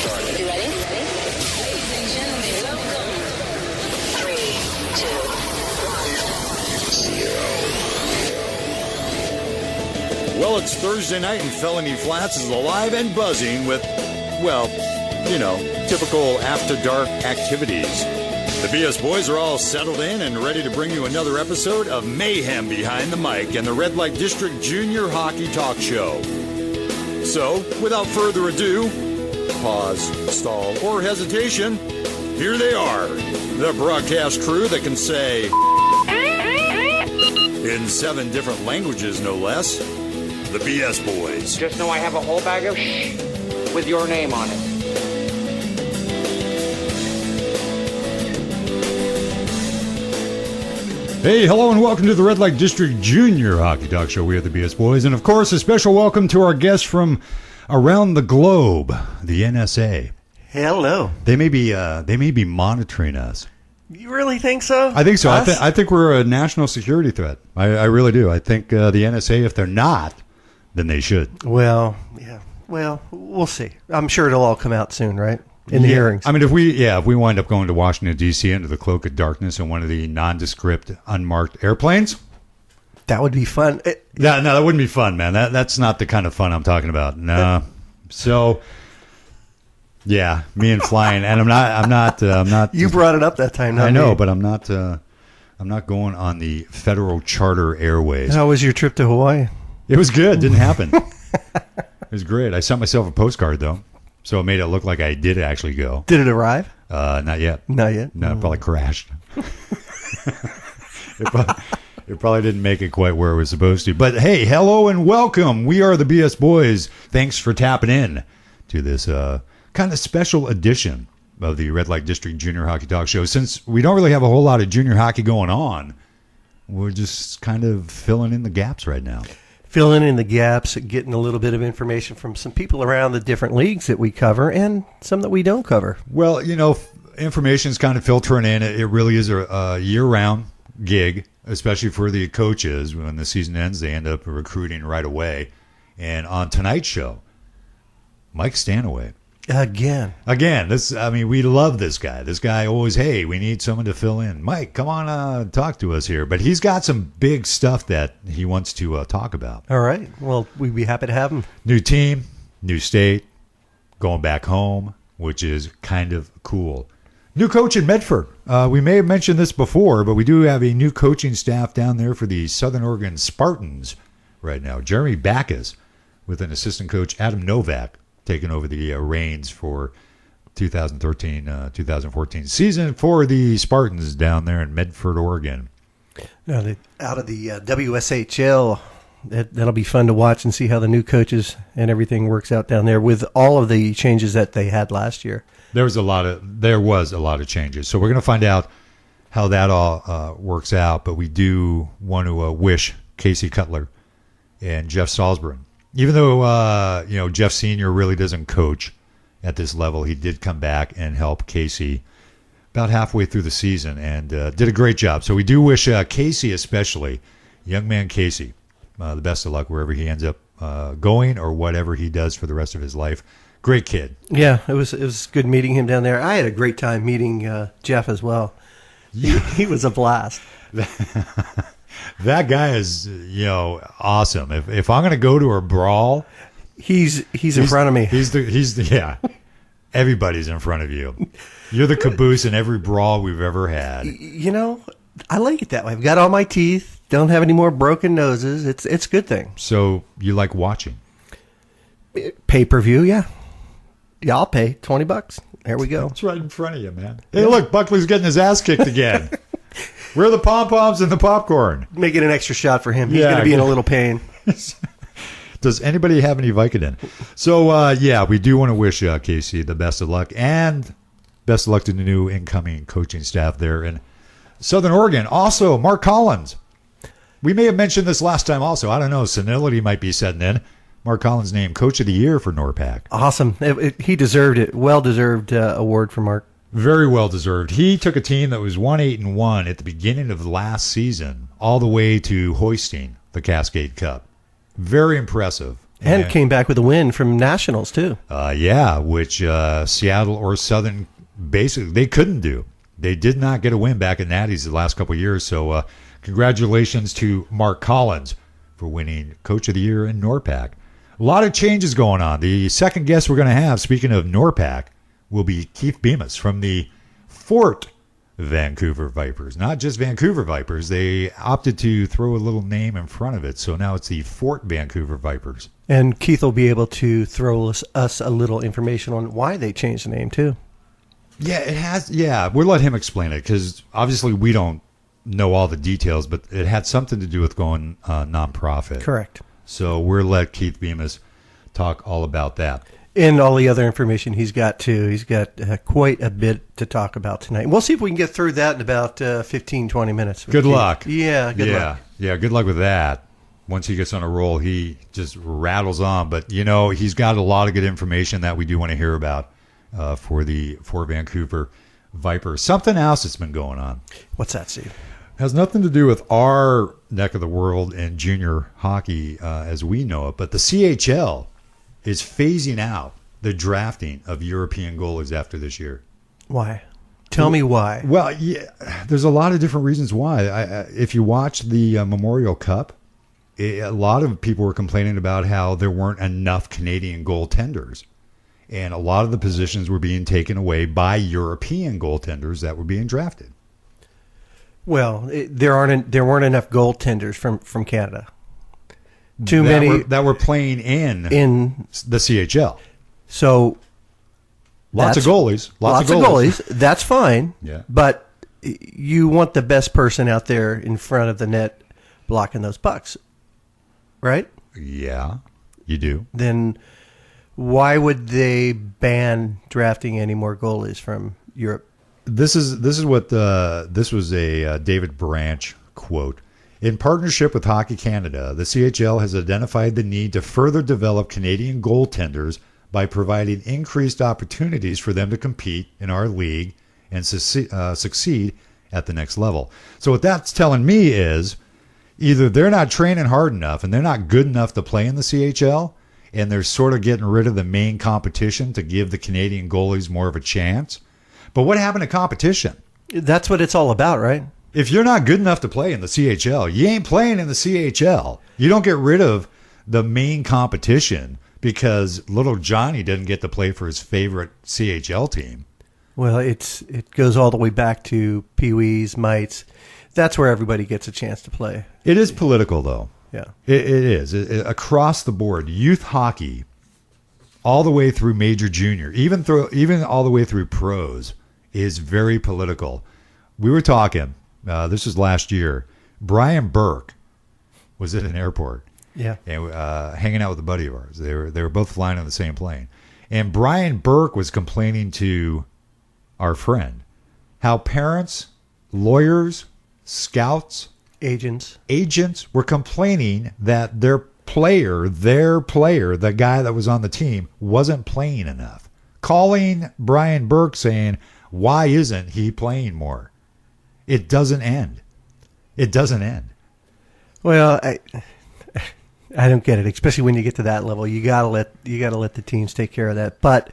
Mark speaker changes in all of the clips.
Speaker 1: started.
Speaker 2: You ready? Ladies and gentlemen, welcome. 3, 2, 1, 0.
Speaker 3: Well, it's Thursday night and Felony Flats is alive and buzzing with, well, you know, typical after-dark activities. The BS Boys are all settled in and ready to bring you another episode of Mayhem Behind the Mic and the Red Light District Junior Hockey Talk Show. So, without further ado, pause, stall, or hesitation, here they are, the broadcast crew that can say, in 7 different languages no less, the BS Boys.
Speaker 4: Just know I have a whole bag of shh with your name on it.
Speaker 3: Hey, hello and welcome to the Red Light District Junior Hockey Talk Show. We are the BS Boys, and of course, a special welcome to our guests from around the globe, the NSA.
Speaker 5: Hello.
Speaker 3: They may be monitoring us.
Speaker 5: You really think so?
Speaker 3: I think so. I think we're a national security threat. I really do. I think the NSA, if they're not, then they should.
Speaker 5: Well, yeah. Well, we'll see. I'm sure it'll all come out soon, right? In the hearings.
Speaker 3: I mean, if we wind up going to Washington, D.C. under the cloak of darkness in one of the nondescript, unmarked airplanes.
Speaker 5: That would be fun.
Speaker 3: No, that wouldn't be fun, man. That's not the kind of fun I'm talking about. No. So, yeah, me and flying, and I'm not.
Speaker 5: You brought it up that time.
Speaker 3: I know, but I'm not going on the Federal Charter Airways.
Speaker 5: How was your trip to Hawaii?
Speaker 3: It was good. Didn't happen. It was great. I sent myself a postcard though, so it made it look like I did actually go.
Speaker 5: Did it arrive?
Speaker 3: Not yet.
Speaker 5: Not yet.
Speaker 3: No, it probably crashed. It probably didn't make it quite where it was supposed to. But hey, hello and welcome. We are the BS Boys. Thanks for tapping in to this kind of special edition of the Red Light District Junior Hockey Talk Show. Since we don't really have a whole lot of junior hockey going on, we're just kind of filling in the gaps right now.
Speaker 5: Filling in the gaps, getting a little bit of information from some people around the different leagues that we cover and some that we don't cover.
Speaker 3: Well, you know, information is kind of filtering in. It really is a year-round gig, especially for the coaches. When the season ends, they end up recruiting right away. And on tonight's show, Mike Stanaway.
Speaker 5: Again,
Speaker 3: we love this guy. This guy always, hey, we need someone to fill in. Mike, come on, talk to us here. But he's got some big stuff that he wants to talk about.
Speaker 5: All right. Well, we'd be happy to have him.
Speaker 3: New team, new state, going back home, which is kind of cool. New coach in Medford. We may have mentioned this before, but we do have a new coaching staff down there for the Southern Oregon Spartans right now. Jeremy Backus with an assistant coach, Adam Novak, taking over the reins for 2013-2014 season for the Spartans down there in Medford, Oregon.
Speaker 5: Now, out of the WSHL, that'll be fun to watch and see how the new coaches and everything works out down there with all of the changes that they had last year. There was a lot
Speaker 3: of changes. So we're going to find out how that all works out. But we do want to wish Casey Cutler and Jeff Salzburn. Even though, Jeff Sr. really doesn't coach at this level, he did come back and help Casey about halfway through the season and did a great job. So we do wish Casey especially, young man Casey, the best of luck wherever he ends up going or whatever he does for the rest of his life. Great kid.
Speaker 5: Yeah, it was good meeting him down there. I had a great time meeting Jeff as well. He was a blast.
Speaker 3: That guy is, awesome. If I'm going to go to a brawl,
Speaker 5: he's in front of me.
Speaker 3: Yeah. Everybody's in front of you. You're the caboose in every brawl we've ever had.
Speaker 5: I like it that way. I've got all my teeth. Don't have any more broken noses. It's a good thing.
Speaker 3: So you like watching?
Speaker 5: Pay-per-view, yeah. Yeah, I'll pay $20. There we go.
Speaker 3: It's right in front of you, man. Hey, look, Buckley's getting his ass kicked again. Where are the pom-poms and the popcorn?
Speaker 5: Making an extra shot for him. He's going to be in a little pain.
Speaker 3: Does anybody have any Vicodin? So, we do want to wish Casey the best of luck. And best of luck to the new incoming coaching staff there in Southern Oregon. Also, Mark Collins. We may have mentioned this last time also. I don't know. Senility might be setting in. Mark Collins named Coach of the Year for NORPAC.
Speaker 5: Awesome. He deserved it. Well-deserved award for Mark.
Speaker 3: Very well-deserved. He took a team that was 1-8-1 at the beginning of the last season all the way to hoisting the Cascade Cup. Very impressive
Speaker 5: And came back with a win from Nationals, too.
Speaker 3: Yeah, which Seattle or Southern, basically, they couldn't do. They did not get a win back at Natty's the last couple of years. So congratulations to Mark Collins for winning Coach of the Year in NORPAC. A lot of changes going on. The second guest we're going to have, speaking of NORPAC, will be Keith Bemis from the Fort Vancouver Vipers. Not just Vancouver Vipers. They opted to throw a little name in front of it. So now it's the Fort Vancouver Vipers.
Speaker 5: And Keith will be able to throw us a little information on why they changed the name, too.
Speaker 3: Yeah, it has. Yeah, we'll let him explain it because obviously we don't know all the details, but it had something to do with going nonprofit.
Speaker 5: Correct.
Speaker 3: So we'll let Keith Bemis talk all about that.
Speaker 5: And all the other information he's got, too. He's got quite a bit to talk about tonight. We'll see if we can get through that in about 15, 20 minutes.
Speaker 3: Good luck.
Speaker 5: Yeah, good luck.
Speaker 3: Yeah, good luck with that. Once he gets on a roll, he just rattles on. But, you know, he's got a lot of good information that we do want to hear about for Vancouver Vipers. Something else that's been going on.
Speaker 5: What's that, Steve?
Speaker 3: Has nothing to do with our neck of the world in junior hockey as we know it, but the CHL is phasing out the drafting of European goalies after this year.
Speaker 5: Why? Tell me why.
Speaker 3: Well, yeah, there's a lot of different reasons why. If you watch the Memorial Cup, a lot of people were complaining about how there weren't enough Canadian goaltenders. And a lot of the positions were being taken away by European goaltenders that were being drafted.
Speaker 5: Well, there weren't enough goaltenders from Canada. Too many
Speaker 3: that were playing in the CHL.
Speaker 5: So
Speaker 3: lots of goalies.
Speaker 5: Lots of goalies. That's fine.
Speaker 3: Yeah.
Speaker 5: But you want the best person out there in front of the net blocking those pucks, right?
Speaker 3: Yeah, you do.
Speaker 5: Then why would they ban drafting any more goalies from Europe?
Speaker 3: This was a David Branch quote. In partnership with Hockey Canada, the CHL has identified the need to further develop Canadian goaltenders by providing increased opportunities for them to compete in our league and succeed at the next level. So what that's telling me is either they're not training hard enough and they're not good enough to play in the CHL, and they're sort of getting rid of the main competition to give the Canadian goalies more of a chance. But what happened to competition?
Speaker 5: That's what it's all about, right?
Speaker 3: If you're not good enough to play in the CHL, you ain't playing in the CHL. You don't get rid of the main competition because little Johnny doesn't get to play for his favorite CHL team.
Speaker 5: Well, it goes all the way back to Pee-wees, mites. That's where everybody gets a chance to play.
Speaker 3: It is political, though.
Speaker 5: Yeah.
Speaker 3: It is. Across the board, youth hockey, all the way through major junior, even all the way through pros, is very political. We were talking, this was last year, Brian Burke was at an airport.
Speaker 5: Yeah.
Speaker 3: And hanging out with a buddy of ours. They were both flying on the same plane. And Brian Burke was complaining to our friend how parents, lawyers, scouts, agents were complaining that their player, the guy that was on the team, wasn't playing enough. Calling Brian Burke saying, why isn't he playing more? It doesn't end. It doesn't end.
Speaker 5: Well, I don't get it, especially when you get to that level. You gotta let the teams take care of that. But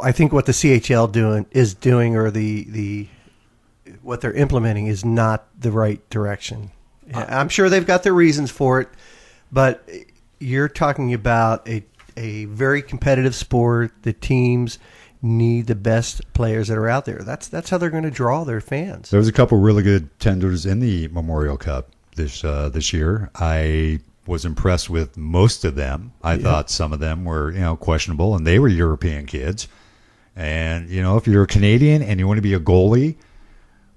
Speaker 5: I think what the CHL is doing, or the what they're implementing, is not the right direction. I'm sure they've got their reasons for it, but you're talking about a very competitive sport. The teams need the best players that are out there. That's how they're going to draw their fans.
Speaker 3: There was a couple really good tenders in the Memorial Cup this year. I was impressed with most of them. I thought some of them were, questionable, and they were European kids. And, if you're a Canadian and you want to be a goalie,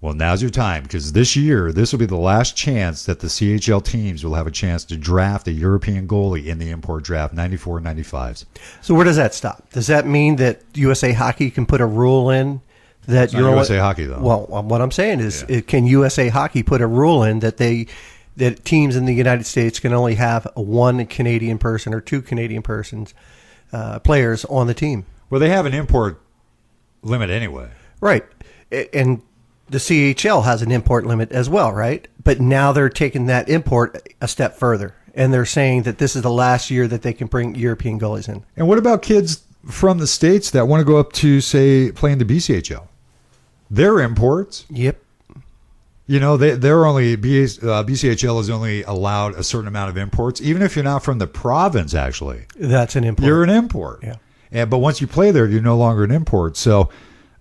Speaker 3: well, now's your time, because this year, this will be the last chance that the CHL teams will have a chance to draft a European goalie in the import draft, 94-95s.
Speaker 5: So where does that stop? Does that mean that USA Hockey can put a rule in that
Speaker 3: it's not USA Hockey, though?
Speaker 5: Well, what I'm saying is, can USA Hockey put a rule in that that teams in the United States can only have one Canadian person or two Canadian players on the team?
Speaker 3: Well, they have an import limit anyway.
Speaker 5: Right. And the CHL has an import limit as well, right? But now they're taking that import a step further. and they're saying that this is the last year that they can bring European goalies in.
Speaker 3: And what about kids from the States that want to go up to, say, play in the BCHL? They're imports.
Speaker 5: Yep.
Speaker 3: You know, they're only BCHL is only allowed a certain amount of imports, even if you're not from the province. Actually,
Speaker 5: That's an import.
Speaker 3: you're an import.
Speaker 5: Yeah.
Speaker 3: But once you play there, you're no longer an import. So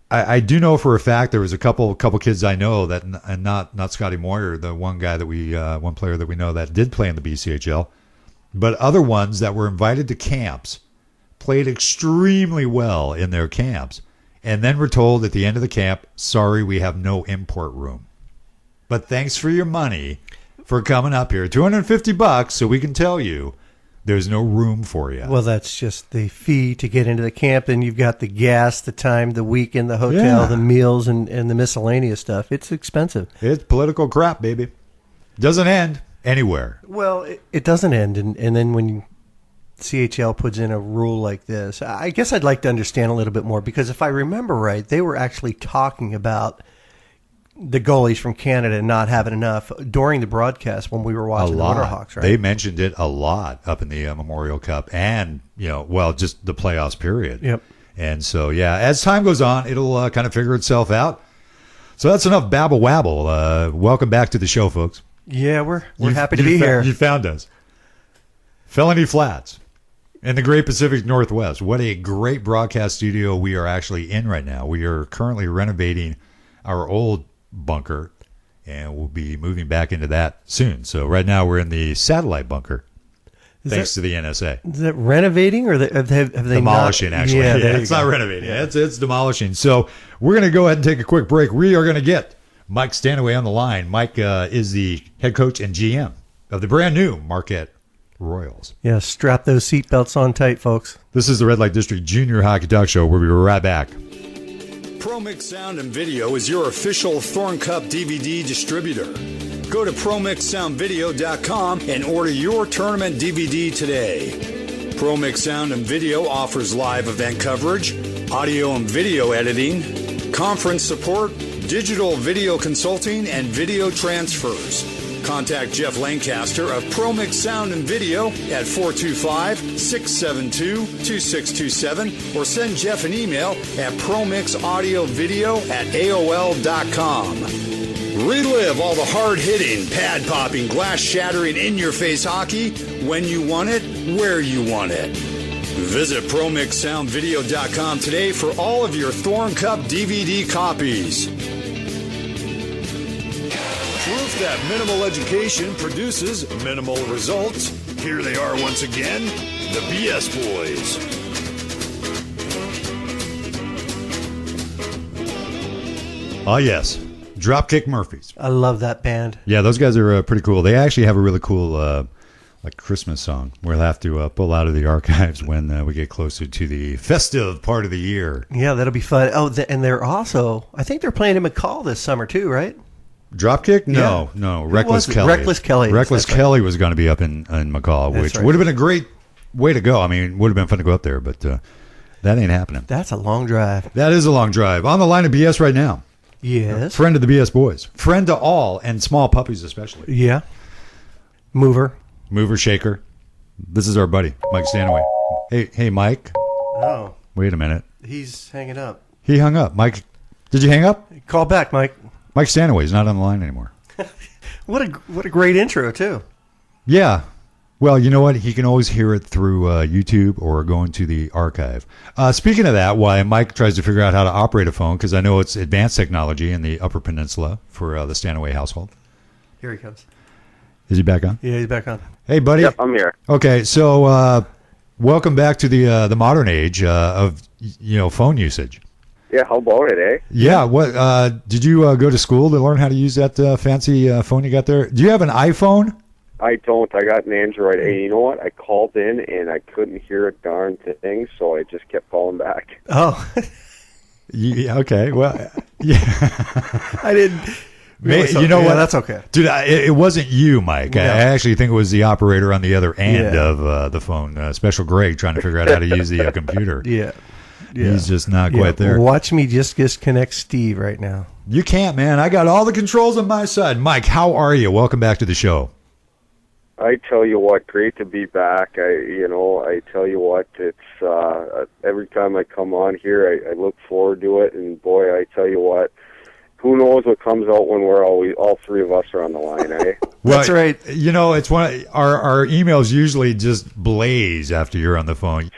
Speaker 3: I do know for a fact there was a couple kids I know that, and not Scotty Moyer, the one guy that one player that we know that did play in the BCHL, but other ones that were invited to camps, played extremely well in their camps, and then were told at the end of the camp, sorry, we have no import room. But thanks for your money for coming up here. $250 so we can tell you there's no room for you.
Speaker 5: Well, that's just the fee to get into the camp. Then you've got the gas, the time, the week in the hotel, the meals, and the miscellaneous stuff. It's expensive.
Speaker 3: It's political crap, baby. Doesn't end anywhere.
Speaker 5: Well, it doesn't end. And then when CHL puts in a rule like this, I guess I'd like to understand a little bit more, because if I remember right, they were actually talking about the goalies from Canada not having enough during the broadcast when we were watching the Winterhawks, right?
Speaker 3: They mentioned it a lot up in the Memorial Cup and, just the playoffs period.
Speaker 5: Yep.
Speaker 3: And so, as time goes on, it'll kind of figure itself out. So that's enough babble-wabble. Welcome back to the show, folks.
Speaker 5: Yeah, we're happy to be here.
Speaker 3: You found us. Felony Flats in the Great Pacific Northwest. What a great broadcast studio we are actually in right now. We are currently renovating our old bunker, and we'll be moving back into that soon. So right now we're in the satellite bunker, thanks to the NSA.
Speaker 5: Is that renovating, or have they
Speaker 3: demolishing? Actually,
Speaker 5: Yeah,
Speaker 3: it's not renovating. Yeah. It's demolishing. So we're going to go ahead and take a quick break. We are going to get Mike Stanaway on the line. Mike is the head coach and GM of the brand new Marquette Royals.
Speaker 5: Yeah, strap those seatbelts on tight, folks.
Speaker 3: This is the Red Light District Junior Hockey Talk Show. We'll be right back.
Speaker 1: ProMix Sound and Video is your official Thorn Cup DVD distributor. Go to ProMixSoundVideo.com and order your tournament DVD today. ProMix Sound and Video offers live event coverage, audio and video editing, conference support, digital video consulting, and video transfers. Contact Jeff Lancaster of ProMix Sound and Video at 425-672-2627 or send Jeff an email at promixaudiovideo@aol.com. Relive all the hard-hitting, pad-popping, glass-shattering, in-your-face hockey when you want it, where you want it. Visit ProMixSoundVideo.com today for all of your Thorn Cup DVD copies. Proof that minimal education produces minimal results. Here they are once again, the BS Boyz.
Speaker 3: Oh, yes. Dropkick Murphys.
Speaker 5: I love that band.
Speaker 3: Yeah, those guys are pretty cool. They actually have a really cool Christmas song we'll have to pull out of the archives when we get closer to the festive part of the year.
Speaker 5: Yeah, that'll be fun. Oh, and they're also, I think they're playing in McCall this summer too, right?
Speaker 3: Dropkick? No. Reckless Kelly.
Speaker 5: Reckless Kelly.
Speaker 3: Reckless Kelly was going to be up in McCall, which would have been a great way to go. I mean, it would have been fun to go up there, but that ain't happening.
Speaker 5: That's a long drive.
Speaker 3: That is a long drive. On the line of BS right now.
Speaker 5: Yes.
Speaker 3: Friend of the BS Boyz. Friend to all, and small puppies especially.
Speaker 5: Yeah. Mover,
Speaker 3: shaker. This is our buddy, Mike Stanaway. Hey, Mike.
Speaker 5: Oh.
Speaker 3: Wait a minute.
Speaker 5: He's hanging up.
Speaker 3: He hung up. Mike, did you hang up?
Speaker 5: Call back, Mike.
Speaker 3: Mike Stanaway's not on the line anymore.
Speaker 5: What a great intro, too.
Speaker 3: Yeah. Well, you know what? He can always hear it through YouTube or going to the archive. Speaking of that, why Mike tries to figure out how to operate a phone, because I know it's advanced technology in the Upper Peninsula for the Stanaway household.
Speaker 5: Here he comes.
Speaker 3: Is he back on?
Speaker 5: Yeah, he's back on.
Speaker 3: Hey, buddy.
Speaker 6: Yep, I'm here.
Speaker 3: Okay, so welcome back to the modern age of phone usage.
Speaker 6: Yeah, how about it, eh?
Speaker 3: Yeah. What did you go to school to learn how to use that fancy phone you got there? Do you have an iPhone?
Speaker 6: I don't. I got an Android. Hey, you know what? I called in and I couldn't hear a darn thing, so I just kept calling back.
Speaker 5: Oh.
Speaker 3: Yeah, okay. Well, yeah.
Speaker 5: I didn't.
Speaker 3: You know what?
Speaker 5: That's okay.
Speaker 3: Dude, it wasn't you, Mike.
Speaker 5: No.
Speaker 3: I actually think it was the operator on the other end of the phone, Special Greg, trying to figure out how to use the computer.
Speaker 5: Yeah.
Speaker 3: He's just not quite there.
Speaker 5: Watch me just disconnect Steve right now.
Speaker 3: You can't, man. I got all the controls on my side. Mike, how are you? Welcome back to the show.
Speaker 6: I tell you what, great to be back. I tell you what, it's every time I come on here, I look forward to it, and boy, I tell you what, who knows what comes out when we're all three of us are on the line, eh?
Speaker 3: Well,
Speaker 5: That's right.
Speaker 3: It's our it's usually just blaze after you're on the phone.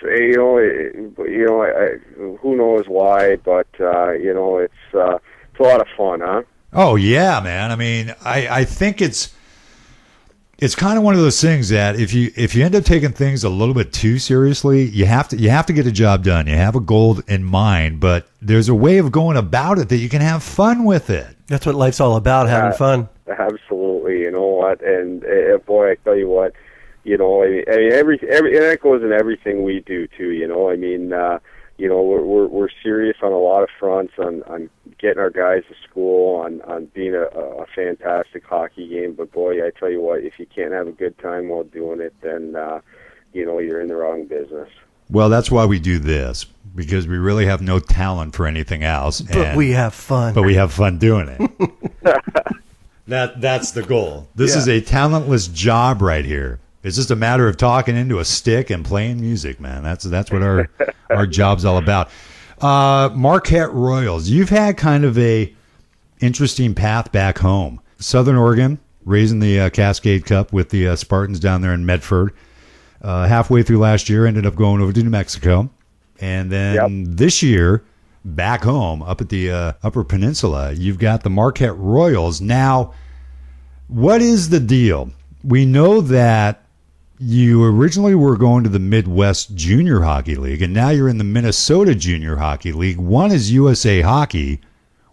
Speaker 6: Who knows why, but it's a lot of fun, huh?
Speaker 3: Oh yeah, man. I mean, I think it's kind of one of those things that if you end up taking things a little bit too seriously, you have to get a job done. You have a goal in mind, but there's a way of going about it that you can have fun with it.
Speaker 5: That's what life's all about, having fun.
Speaker 6: Absolutely. You know what? And boy, I tell you what, that goes in everything we do too. We're serious on a lot of fronts on getting our guys to school, on being a fantastic hockey game. But boy, I tell you what, if you can't have a good time while doing it, then you're in the wrong business.
Speaker 3: Well, that's why we do this, because we really have no talent for anything else.
Speaker 5: But we have fun.
Speaker 3: But we have fun doing it. That's the goal. This is a talentless job right here. It's just a matter of talking into a stick and playing music, man. That's what our job's all about. Marquette Royals, you've had kind of a interesting path back home. Southern Oregon, raising the Cascade Cup with the Spartans down there in Medford. Halfway through last year, ended up going over to New Mexico. And then this year, back home, up at the Upper Peninsula, you've got the Marquette Royals. Now, what is the deal? We know that you originally were going to the Midwest Junior Hockey League, and now you're in the Minnesota Junior Hockey League. One is USA Hockey,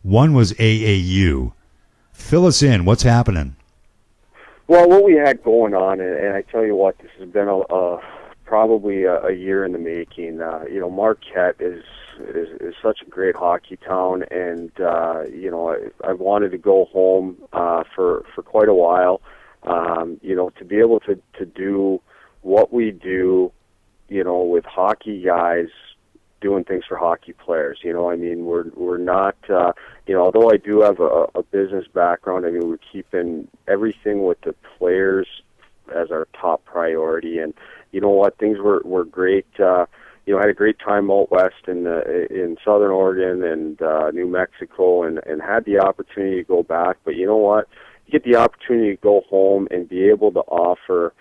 Speaker 3: one was AAU. Fill us in. What's happening?
Speaker 6: Well, what we had going on, and I tell you what, this has been probably a year in the making. Marquette is such a great hockey town, and I wanted to go home for quite a while. To be able to do what we do, with hockey guys doing things for hockey players. We're not, although I do have a business background, we're keeping everything with the players as our top priority. And you know what, things were great. I had a great time out west in Southern Oregon and New Mexico, and had the opportunity to go back. But you know what? You get the opportunity to go home and be able to offer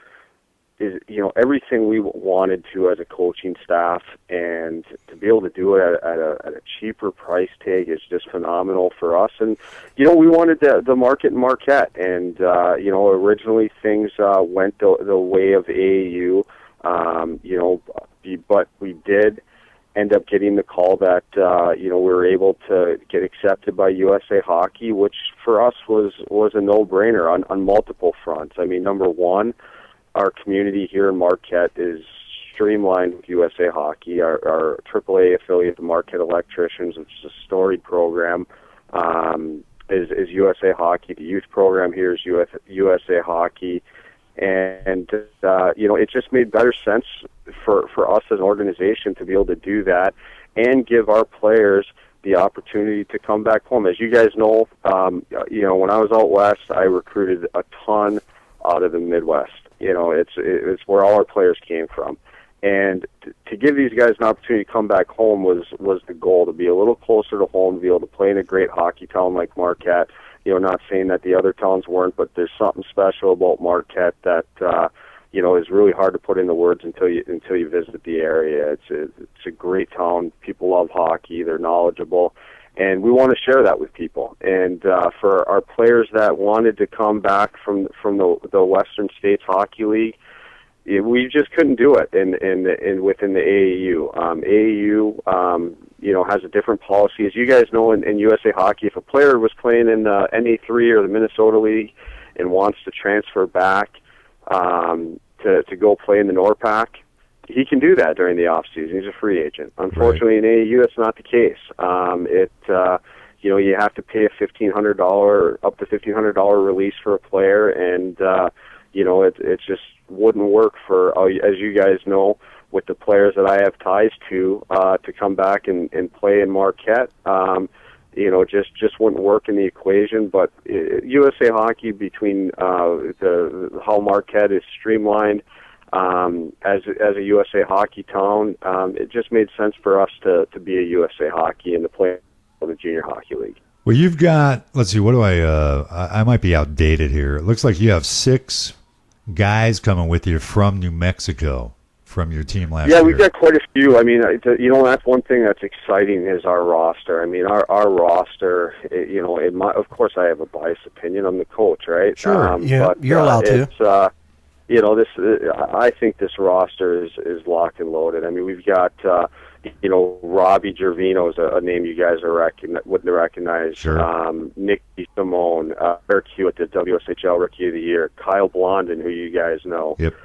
Speaker 6: everything we wanted to as a coaching staff, and to be able to do it at a cheaper price tag is just phenomenal for us. And we wanted the market in Marquette, and originally things went the way of AAU, but we did end up getting the call that we were able to get accepted by USA Hockey, which for us was a no-brainer on multiple fronts. Number one, our community here in Marquette is streamlined with USA Hockey. Our AAA affiliate, the Marquette Electricians, which is a storied program, is USA Hockey. The youth program here is USA Hockey. And it just made better sense for us as an organization to be able to do that and give our players the opportunity to come back home. As you guys know, when I was out west, I recruited a ton out of the Midwest. It's where all our players came from. And to give these guys an opportunity to come back home was the goal, to be a little closer to home, to be able to play in a great hockey town like Marquette. Not saying that the other towns weren't, but there's something special about Marquette that is really hard to put into words until you visit the area. It's a great town. People love hockey. They're knowledgeable, and we want to share that with people. And for our players that wanted to come back from the Western States Hockey League, we just couldn't do it in within the AAU. AAU has a different policy. As you guys know, in USA Hockey, if a player was playing in the NA3 or the Minnesota League and wants to transfer back to go play in the NORPAC, he can do that during the off season. He's a free agent. Unfortunately, in AAU, that's not the case. You have to pay a $1,500 up to $1,500 release for a player, and it just wouldn't work for, as you guys know, with the players that I have ties to come back and play in Marquette. just wouldn't work in the equation. But USA Hockey, between how Marquette is streamlined as a USA Hockey town, it just made sense for us to be a USA Hockey and to play in the Junior Hockey League.
Speaker 3: Well, you've got, let's see, what do I might be outdated here. It looks like you have 6 guys coming with you from New Mexico, from your team last year.
Speaker 6: Yeah, we've got quite a few. I mean, that's one thing that's exciting is our roster. I mean, our roster, of course I have a biased opinion. I'm the coach, right?
Speaker 5: Sure, but, you're allowed to.
Speaker 6: I think this roster is locked and loaded. I mean, we've got, Robbie Gervino is a name you guys wouldn't recognize.
Speaker 3: Sure.
Speaker 6: Nick Simone, Eric Hewitt, the WSHL Rookie of the Year, Kyle Blondin, who you guys know.
Speaker 3: Yep.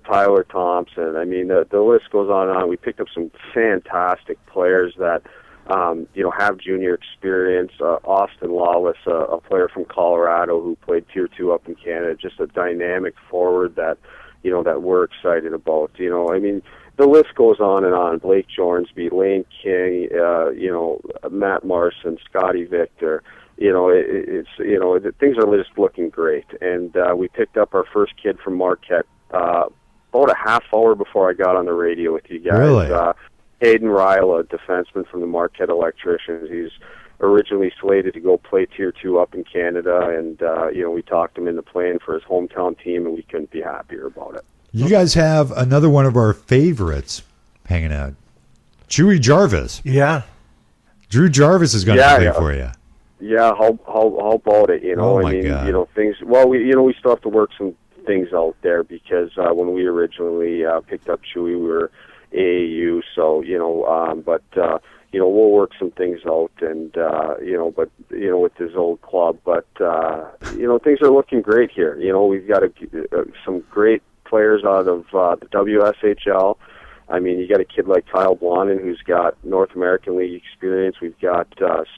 Speaker 6: Tyler Thompson. I mean, the list goes on and on. We picked up some fantastic players that, have junior experience. Austin Lawless, a player from Colorado who played Tier 2 up in Canada, just a dynamic forward that we're excited about. I mean, the list goes on and on. Blake Jornsby, Lane King, Matt Marson, Scotty Victor. Things are just looking great. And we picked up our first kid from Marquette about a half hour before I got on the radio with you guys.
Speaker 3: Really?
Speaker 6: Hayden Ryle, a defenseman from the Marquette Electricians. He's originally slated to go play Tier 2 up in Canada, and we talked him into playing for his hometown team, and we couldn't be happier about it.
Speaker 3: You guys have another one of our favorites hanging out, Chewy Jarvis.
Speaker 5: Yeah.
Speaker 3: Drew Jarvis is going to play for you.
Speaker 6: Yeah, how about it?
Speaker 3: Oh my God.
Speaker 6: Things. Well, we still have to work some things out there because when we originally picked up Chewy, we were AAU. So we'll work some things out, and with his old club. But things are looking great here. We've got some great players out of the WSHL. I mean, you got a kid like Kyle Blondin who's got North American League experience. We've got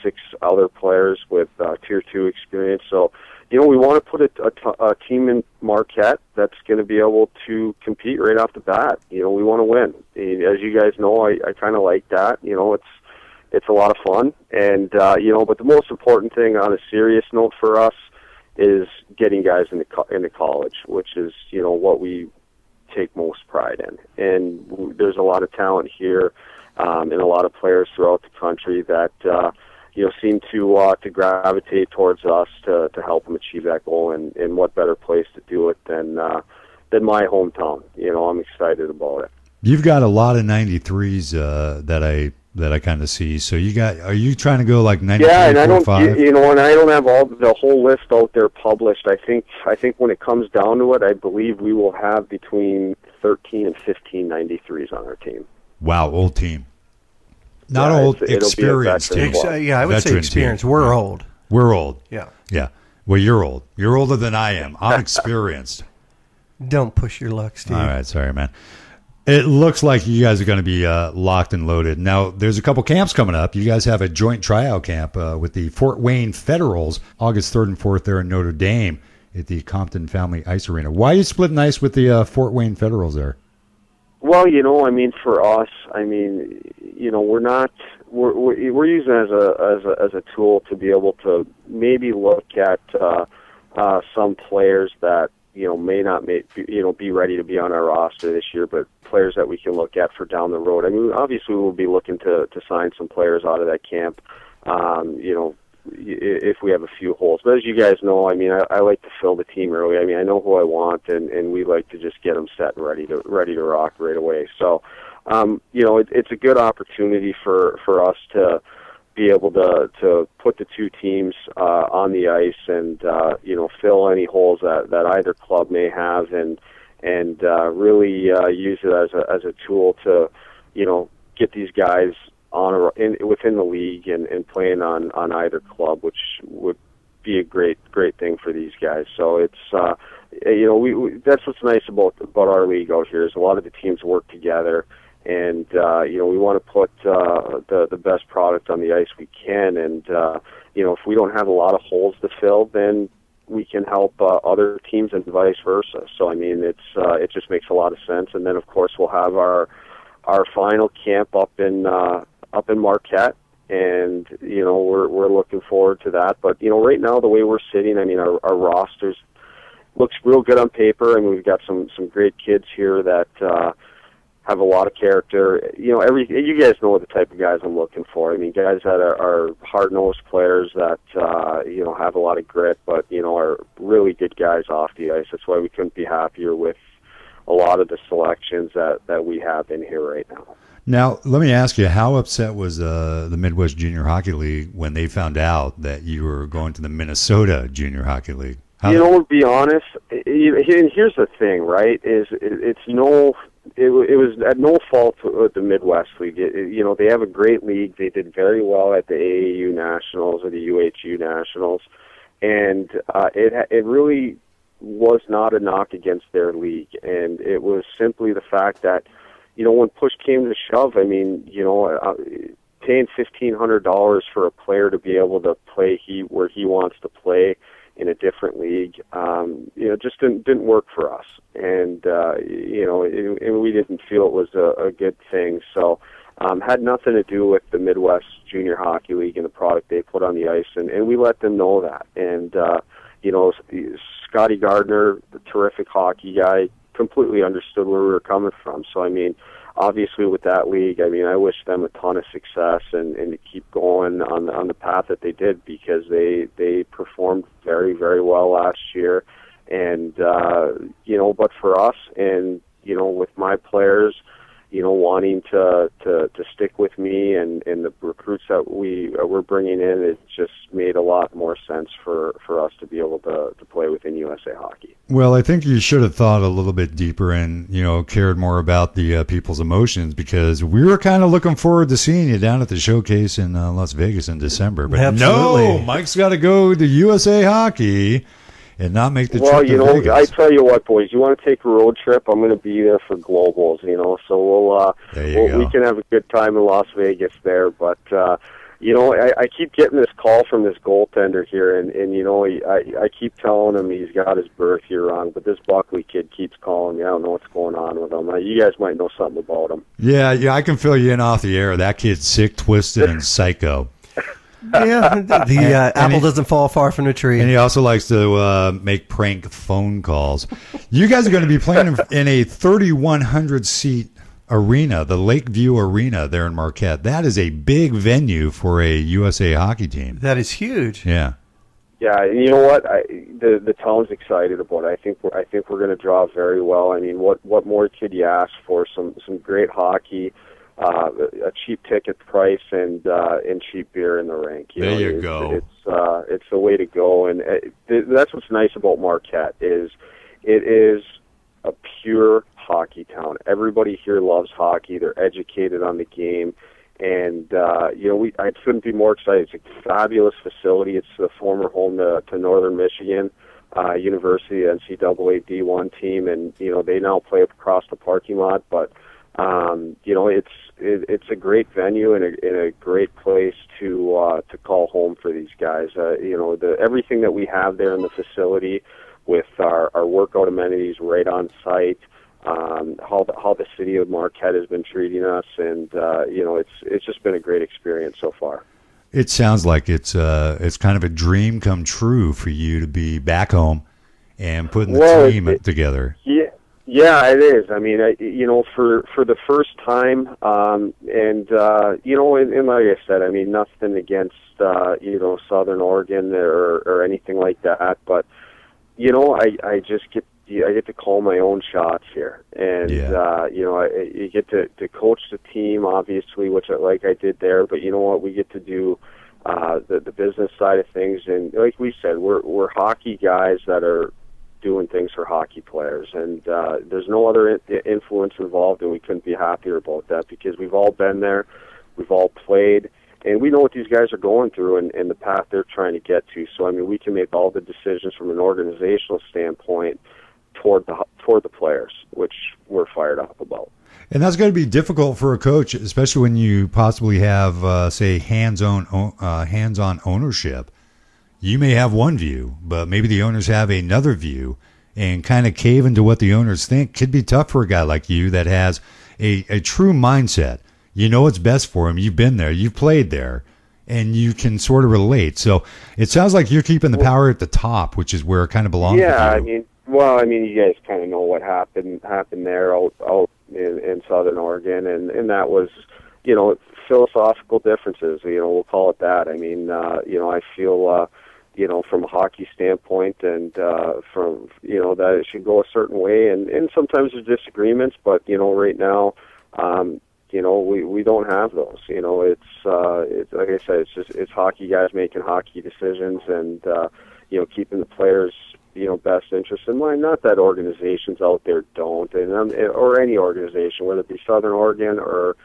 Speaker 6: 6 other players with Tier 2 experience. So, we want to put a team in Marquette that's going to be able to compete right off the bat. We want to win. As you guys know, I kind of like that. It's a lot of fun. And, but the most important thing on a serious note for us is getting guys into college, which is, what we take most pride in. And there's a lot of talent here and a lot of players throughout the country that seem to gravitate towards us to help them achieve that goal. And what better place to do it than my hometown? I'm excited about it.
Speaker 3: You've got a lot of 93s that I kind of see. So are you trying to go like 93,
Speaker 6: yeah, and I don't,
Speaker 3: 45?
Speaker 6: and I don't have the whole list out there published. I think when it comes down to it, I believe we will have between 13 and 15 93s on our team.
Speaker 3: Wow, old team. Not old, experienced team.
Speaker 5: I would say experienced.
Speaker 3: Team.
Speaker 5: We're old.
Speaker 3: We're old.
Speaker 5: Yeah.
Speaker 3: Yeah. Well, you're old. You're older than I am. I'm experienced.
Speaker 5: Don't push your luck, Steve.
Speaker 3: All right, sorry, man. It looks like you guys are going to be locked and loaded. Now, there's a couple camps coming up. You guys have a joint tryout camp with the Fort Wayne Federals, August 3rd and 4th there in Notre Dame at the Compton Family Ice Arena. Why are you splitting ice with the Fort Wayne Federals there?
Speaker 6: Well, for us, we're using it as a tool to be able to maybe look at some players that may not be ready to be on our roster this year, but players that we can look at for down the road. I mean, obviously we'll be looking to sign some players out of that camp, if we have a few holes. But as you guys know, I mean, I like to fill the team early. I mean, I know who I want, and we like to just get them set and ready to rock right away. So, it's a good opportunity for us to be able to put the two teams on the ice and fill any holes that either club may have, and really use it as a tool to get these guys within the league and playing on either club, which would be a great thing for these guys. So it's that's what's nice about our league out here is a lot of the teams work together. And we want to put the best product on the ice we can, and if we don't have a lot of holes to fill, then we can help other teams and vice versa. So I mean, it just makes a lot of sense. And then of course we'll have our final camp up in Marquette, and we're looking forward to that. But right now the way we're sitting, I mean, our rosters looks real good on paper. I mean, we've got some great kids here that have a lot of character. You guys know the type of guys I'm looking for. I mean, guys that are hard-nosed players that have a lot of grit, but are really good guys off the ice. That's why we couldn't be happier with a lot of the selections that we have in here right now.
Speaker 3: Now, let me ask you, how upset was the Midwest Junior Hockey League when they found out that you were going to the Minnesota Junior Hockey League?
Speaker 6: To be honest, here's the thing, right? It was at no fault of the Midwest League. They have a great league. They did very well at the AAU Nationals or the UHU Nationals, and it really was not a knock against their league, and it was simply the fact that when push came to shove, I mean, paying $1,500 for a player to be able to play where he wants to play in a different league, just didn't work for us, and and we didn't feel it was a good thing. So, had nothing to do with the Midwest Junior Hockey League and the product they put on the ice, and we let them know that. And Scotty Gardner, the terrific hockey guy, completely understood where we were coming from. So, I mean, obviously with that league, I mean, I wish them a ton of success and to keep going on the path that they did, because they performed very, very well last year. And, but for us and, with my players, wanting to stick with me and the recruits that we're bringing in, it just made a lot more sense for us to be able to play within USA Hockey.
Speaker 3: Well, I think you should have thought a little bit deeper and, cared more about the people's emotions, because we were kind of looking forward to seeing you down at the showcase in Las Vegas in December. But
Speaker 5: Absolutely.
Speaker 3: No, Mike's got to go to USA Hockey and not make the trip to Vegas.
Speaker 6: I tell you what, boys, you want to take a road trip? I'm going to be there for globals, so we can have a good time in Las Vegas there. But, I keep getting this call from this goaltender here, and I keep telling him he's got his birth year wrong, but this Buckley kid keeps calling me. I don't know what's going on with him. You guys might know something about him.
Speaker 3: Yeah, I can fill you in off the air. That kid's sick, twisted, and psycho.
Speaker 5: Yeah, the apple doesn't fall far from the tree.
Speaker 3: And he also likes to make prank phone calls. You guys are going to be playing in a 3,100-seat arena, the Lakeview Arena there in Marquette. That is a big venue for a USA Hockey team.
Speaker 5: That is huge.
Speaker 3: Yeah.
Speaker 6: Yeah, and you know what? The town's excited about it. I think we're going to draw very well. I mean, what more could you ask for? Some great hockey. A cheap ticket price and cheap beer in the rink.
Speaker 3: There you go.
Speaker 6: It's the way to go, and that's what's nice about Marquette is it is a pure hockey town. Everybody here loves hockey. They're educated on the game, and I couldn't be more excited. It's a fabulous facility. It's the former home to Northern Michigan University NCAA D1 team, and they now play across the parking lot, but. It's a great venue and a great place to call home for these guys. Everything that we have there in the facility with our workout amenities right on site, how the city of Marquette has been treating us, and it's just been a great experience so far.
Speaker 3: It sounds like it's kind of a dream come true for you to be back home and putting the team together.
Speaker 6: Yeah, it is. I mean, for the first time, and like I said, I mean, nothing against Southern Oregon or anything like that, but I just get to call my own shots here, and you get to coach the team, obviously, which I did there, but you know what, we get to do the business side of things, and like we said, we're hockey guys that are doing things for hockey players, and there's no other influence involved, and we couldn't be happier about that, because we've all been there, we've all played, and we know what these guys are going through and the path they're trying to get to. So I mean, we can make all the decisions from an organizational standpoint toward the players, which we're fired up about.
Speaker 3: And that's going to be difficult for a coach, especially when you possibly have say hands-on ownership. You may have one view, but maybe the owners have another view, and kind of cave into what the owners think could be tough for a guy like you that has a true mindset. You know what's best for him. You've been there. You've played there. and you can sort of relate. So it sounds like you're keeping the power at the top, which is where it kind of belongs.
Speaker 6: Yeah,
Speaker 3: to you.
Speaker 6: I mean, you guys kind of know what happened there out in Southern Oregon, and that was, philosophical differences. We'll call it that. I mean, I feel. From a hockey standpoint, and from that it should go a certain way, and sometimes there's disagreements, but right now, we don't have those. It's like I said, it's hockey guys making hockey decisions, and keeping the players best interest in mind. Not that organizations out there don't, or any organization, whether it be Southern Oregon or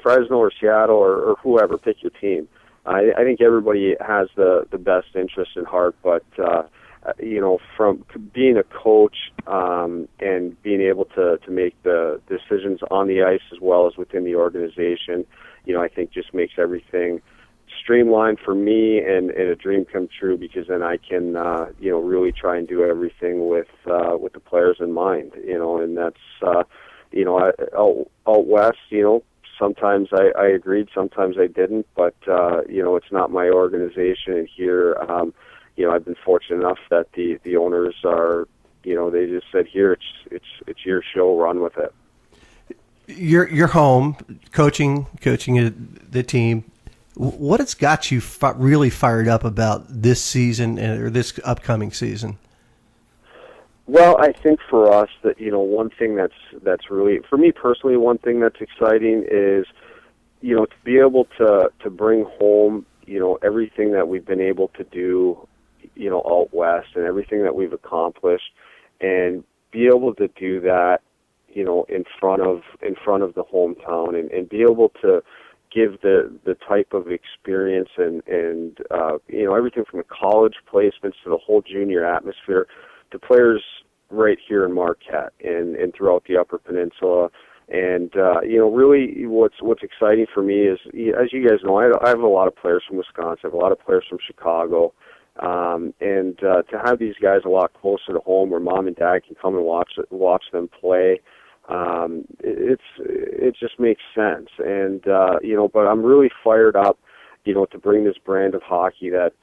Speaker 6: Fresno or Seattle or whoever, pick your team. I think everybody has the best interest in heart, but from being a coach and being able to make the decisions on the ice as well as within the organization, I think just makes everything streamlined for me and a dream come true, because then I can really try and do everything with the players in mind, and that's out west, sometimes I agreed, sometimes I didn't, but it's not my organization. And here, I've been fortunate enough that the owners are, they just said, here, it's your show, run with it.
Speaker 5: You're home, coaching the team. What has got you really fired up about this season or this upcoming season?
Speaker 6: Well, I think for us that one thing that's really, for me personally, one thing that's exciting is to be able to bring home everything that we've been able to do out west, and everything that we've accomplished, and be able to do that in front of the hometown, and be able to give the type of experience and everything from the college placements to the whole junior atmosphere to players right here in Marquette and throughout the Upper Peninsula. And really what's exciting for me is, as you guys know, I have a lot of players from Wisconsin, I have a lot of players from Chicago, and to have these guys a lot closer to home, where mom and dad can come and watch them play, it just makes sense. And but I'm really fired up, to bring this brand of hockey that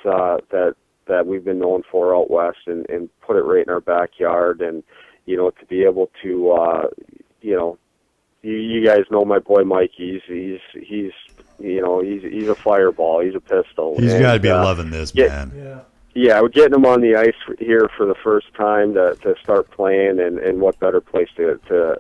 Speaker 6: we've been known for out west, and put it right in our backyard, and to be able to you guys know my boy Mike. He's a fireball. He's a pistol.
Speaker 3: He's got to be loving this, man.
Speaker 6: Yeah, we're getting him on the ice here for the first time to start playing, and what better place to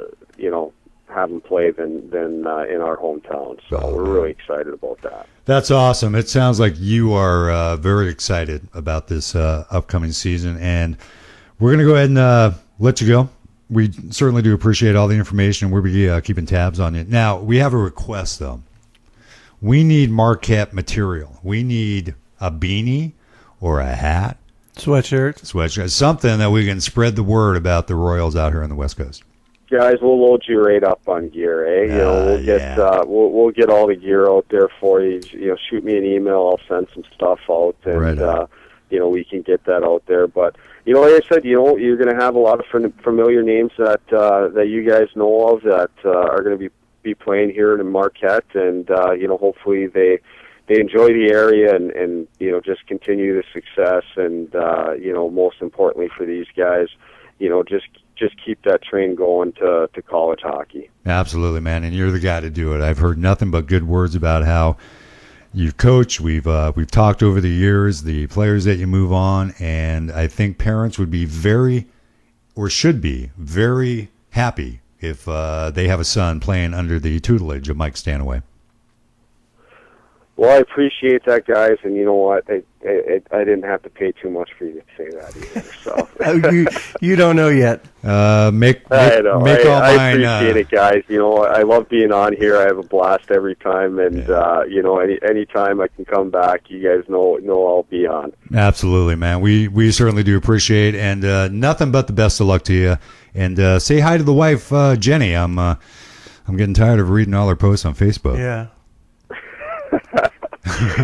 Speaker 6: have him play than in our hometown. So we're really excited about that.
Speaker 3: That's awesome. It sounds like you are very excited about this upcoming season, and we're going to go ahead and let you go. We certainly do appreciate all the information, and we'll be keeping tabs on it. Now, we have a request, though. We need Marquette material. We need a beanie or a hat. Sweatshirt. Something that we can spread the word about the Royals out here on the West Coast.
Speaker 6: Guys, we'll load you right up on gear, eh? We'll get all the gear out there for you. Shoot me an email. I'll send some stuff out, and we can get that out there. But like I said, you're going to have a lot of familiar names that you guys know of that are going to be playing here in Marquette, and hopefully they enjoy the area and just continue the success, and most importantly for these guys, just keep that train going to college hockey.
Speaker 3: Absolutely, man, and you're the guy to do it. I've heard nothing but good words about how you coach. We've talked over the years, the players that you move on, and I think parents would be should be very happy if they have a son playing under the tutelage of Mike Stanaway.
Speaker 6: Well, I appreciate that, guys, and you know what? I didn't have to pay too much for you to say that either. So
Speaker 5: you don't know yet.
Speaker 6: I appreciate it, guys. I love being on here. I have a blast every time, and any time I can come back, you guys know I'll be on.
Speaker 3: Absolutely, man. We certainly do appreciate, and nothing but the best of luck to you. And say hi to the wife, Jenny. I'm getting tired of reading all her posts on Facebook.
Speaker 5: Yeah.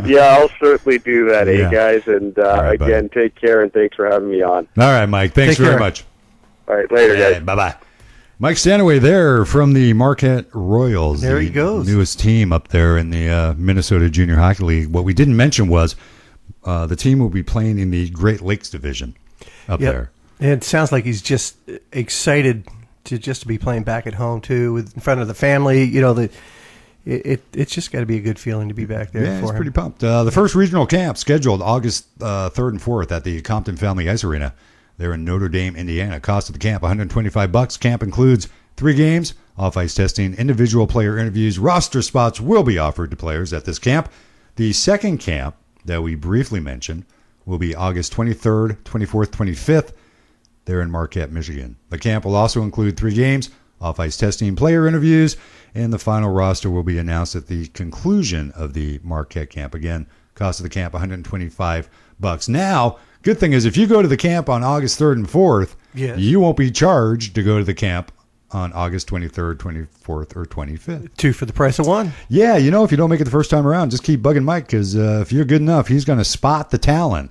Speaker 6: Yeah, I'll certainly do that, guys? And right, again, take care, and thanks for having me on.
Speaker 3: All right, Mike. Thanks very much.
Speaker 6: All right, later, guys.
Speaker 3: Bye-bye. Mike Stanaway there from the Marquette Royals.
Speaker 5: There
Speaker 3: the
Speaker 5: he goes.
Speaker 3: Newest team up there in the Minnesota Junior Hockey League. What we didn't mention was the team will be playing in the Great Lakes Division up there.
Speaker 5: It sounds like he's just excited to be playing back at home too, in front of the family. You know, it's just got to be a good feeling to be back there.
Speaker 3: Yeah,
Speaker 5: for
Speaker 3: he's
Speaker 5: him.
Speaker 3: pretty pumped. The first regional camp scheduled August 3rd and 4th at the Compton Family Ice Arena. They're in Notre Dame, Indiana. Cost of the camp, $125. Camp includes 3 games, off-ice testing, individual player interviews. Roster spots will be offered to players at this camp. The second camp that we briefly mentioned will be August 23rd, 24th, 25th. They're in Marquette, Michigan. The camp will also include 3 games, off-ice testing, player interviews, and the final roster will be announced at the conclusion of the Marquette camp. Again, cost of the camp, $125. Now, good thing is if you go to the camp on August 3rd and 4th,
Speaker 5: Yes.
Speaker 3: you won't be charged to go to the camp on August 23rd, 24th, or 25th.
Speaker 5: 2 for the price of 1.
Speaker 3: Yeah, you know, if you don't make it the first time around, just keep bugging Mike because if you're good enough, he's going to spot the talent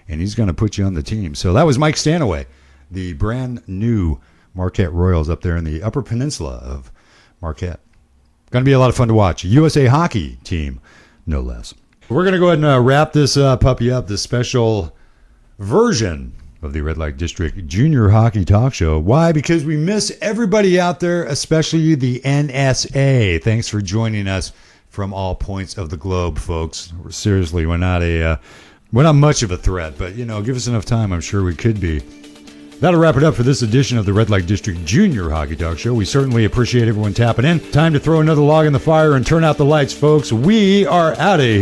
Speaker 3: and he's going to put you on the team. So that was Mike Stanaway, the brand new Marquette Royals up there in the Upper Peninsula of Marquette. Going to be a lot of fun to watch. USA hockey team, no less. We're going to go ahead and wrap this puppy up, this special version of the Red Light District Junior Hockey Talk Show. Why? Because we miss everybody out there, especially the NSA. Thanks for joining us from all points of the globe, folks. Seriously, we're not much of a threat, but, you know, give us enough time, I'm sure we could be. That'll wrap it up for this edition of the Red Light District Junior Hockey Talk Show. We certainly appreciate everyone tapping in. Time to throw another log in the fire and turn out the lights, folks. We are out of here.